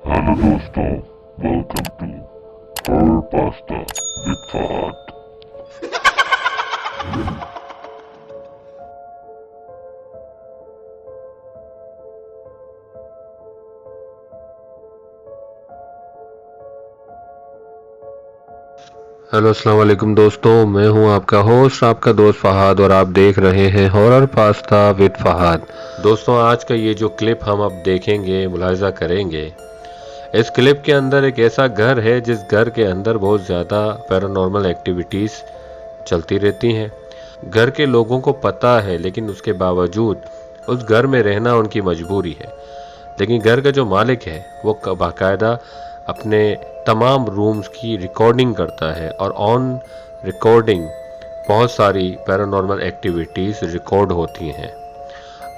Hello दोस्तों, welcome to horror pasta with Fahad. Hello अस्सलाम वालेकुम दोस्तों, मैं हूं आपका होस्ट, आपका दोस्त फहाद, और आप देख रहे हैं हॉरर पास्ता विद फहाद। दोस्तों, आज का ये जो क्लिप हम अब देखेंगे, मुलाहिजा करेंगे, इस क्लिप के अंदर एक ऐसा घर है जिस घर के अंदर बहुत ज़्यादा पैरानॉर्मल एक्टिविटीज़ चलती रहती हैं। घर के लोगों को पता है, लेकिन उसके बावजूद उस घर में रहना उनकी मजबूरी है। लेकिन घर का जो मालिक है वो बाकायदा अपने तमाम रूम्स की रिकॉर्डिंग करता है, और ऑन रिकॉर्डिंग बहुत सारी पैरानॉर्मल एक्टिविटीज़ रिकॉर्ड होती हैं।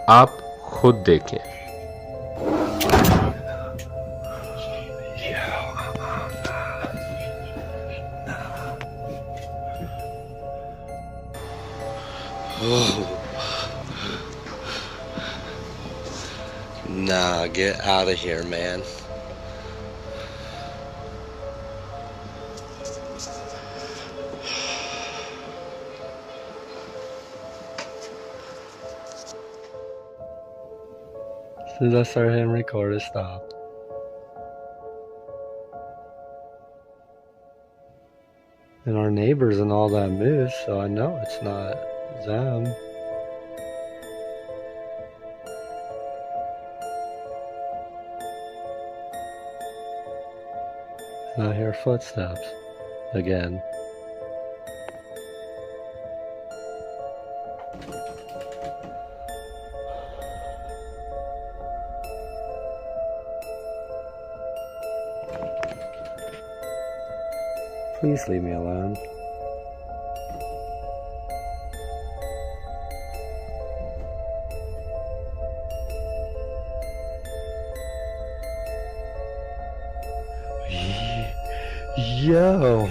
आप खुद देखें। Nah, get out of here, man. As soon as I started hitting record, it stopped. And our neighbors and all that moved, so I know it's not them. And I hear footsteps again. Please leave me alone. Yo.